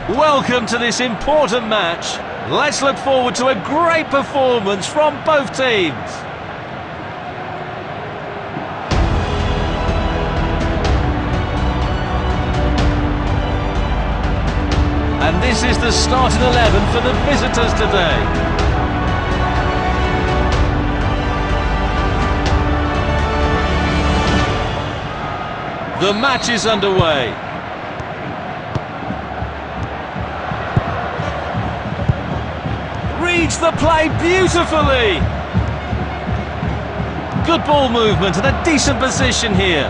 Welcome to this important match. Let's look forward to a great performance from both teams. And this is the starting 11 for the visitors today. The match is underway. Reads the play beautifully. Good ball movement and a decent position here.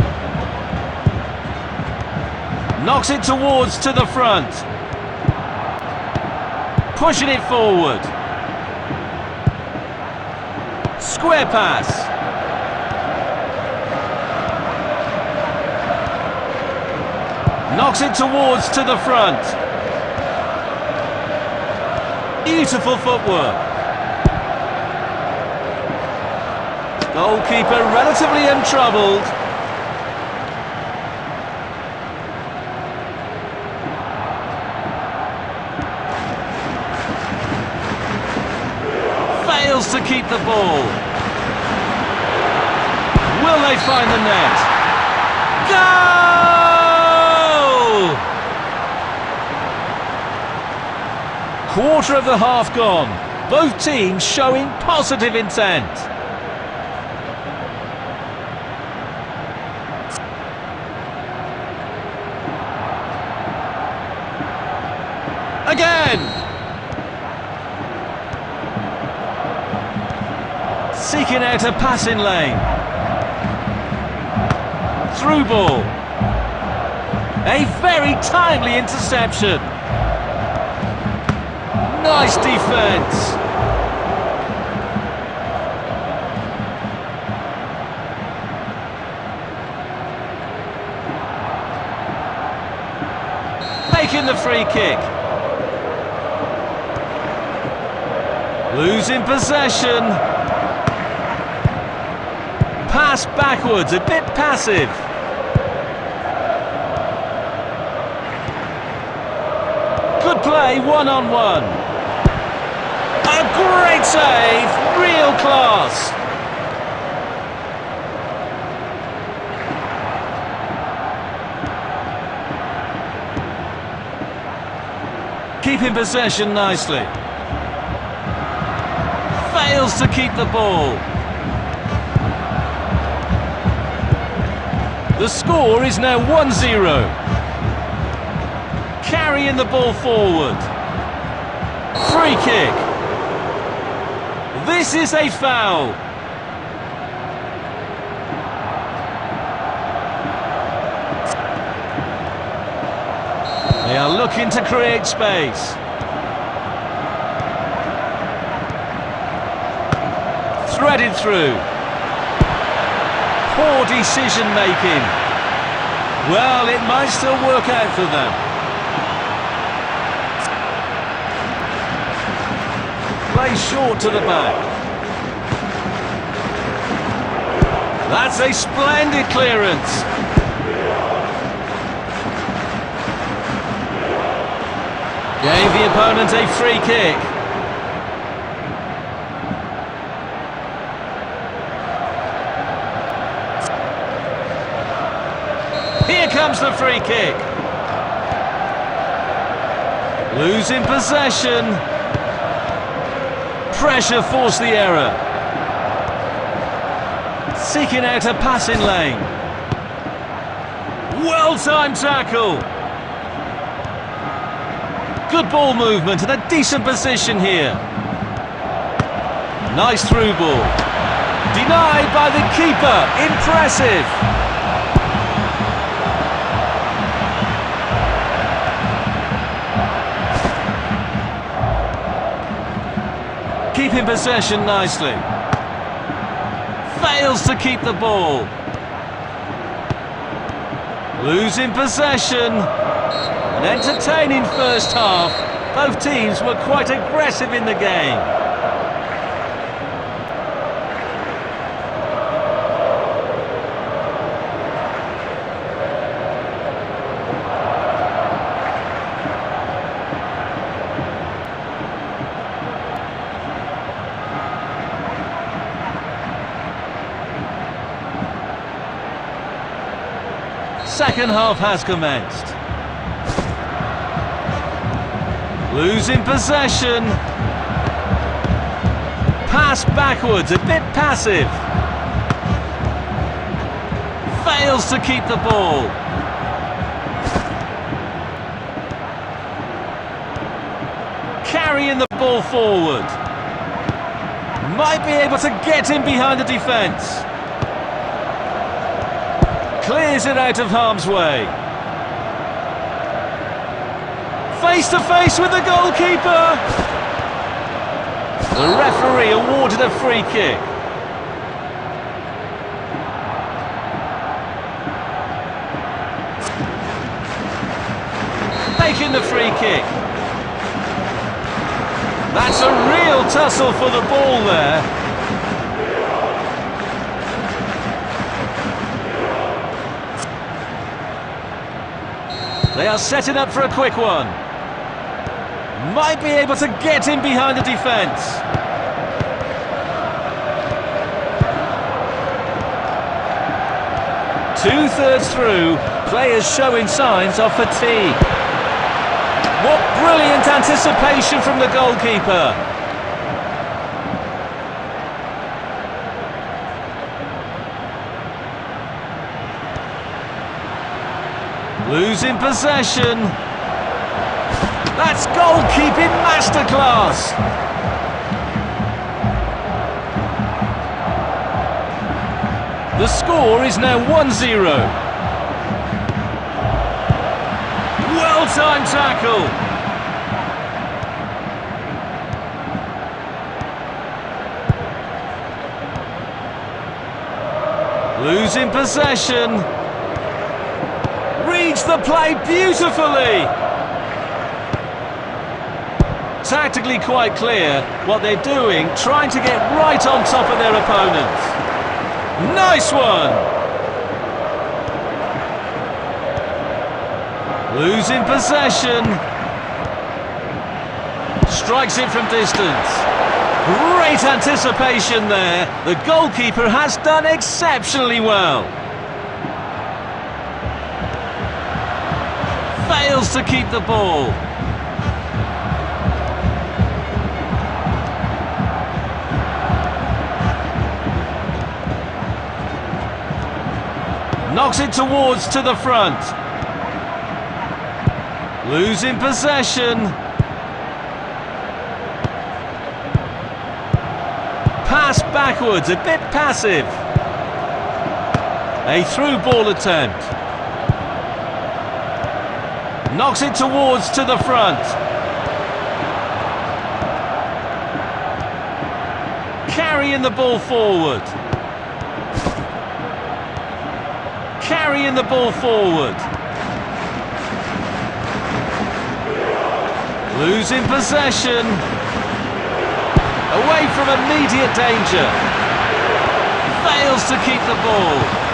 Knocks it towards to the front. Pushing it forward. Square pass. Knocks it towards to the front. Beautiful footwork. Goalkeeper relatively untroubled. Fails to keep the ball. Will they find the net? Goal! Quarter of the half gone. Both teams showing positive intent. Again! Seeking out a passing lane. Through ball. A very timely interception. Nice defence. Taking the free kick. Losing possession. Pass backwards, a bit passive. Good play, one-on-one. A great save, real class. Keeping possession nicely. Fails to keep the ball. The score is now 1-0. Carrying the ball forward. Free kick. This is a foul. They are looking to create space. Threaded through. Poor decision making. Well, it might still work out for them. Play short to the back. That's a splendid clearance. Gave the opponent a free kick. Here comes the free kick. Losing possession. Pressure forced the error. Seeking out a passing lane. Well-timed tackle. Good ball movement and a decent position here. Nice through ball. Denied by the keeper. Impressive. Keeping possession nicely. Fails to keep the ball. Losing possession. An entertaining first half. Both teams were quite aggressive in the game. second half has commenced. Losing possession. Pass backwards, a bit passive. Fails to keep the ball. Carrying the ball forward. Might be able to get in behind the defence. Clears it out of harm's way. Face to face with the goalkeeper. The referee awarded a free kick. Taking the free kick. That's a real tussle for the ball there. They are setting up for a quick one. Might be able to get in behind the defence. Two-thirds through, players showing signs of fatigue. What brilliant anticipation from the goalkeeper. Losing possession. That's goalkeeping masterclass. The score is now 1-0. Well-timed tackle. Losing possession. Reads the play beautifully. Tactically quite clear what they're doing, trying to get right on top of their opponents. Nice one! Losing possession. Strikes it from distance. Great anticipation there. The goalkeeper has done exceptionally well. Fails to keep the ball. Knocks it towards to the front. Losing possession. Pass backwards, a bit passive. A through ball attempt. Knocks it towards to the front. Carrying the ball forward. Carrying the ball forward. Losing possession. Away from immediate danger. Fails to keep the ball.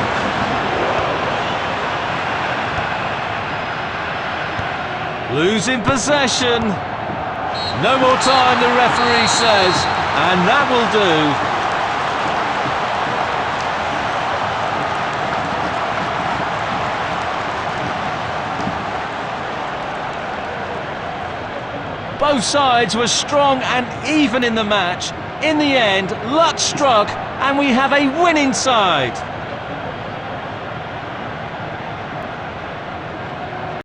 Losing possession. No more time, the referee says, and that will do. Both sides were strong and even in the match. In the end, luck struck and we have a winning side.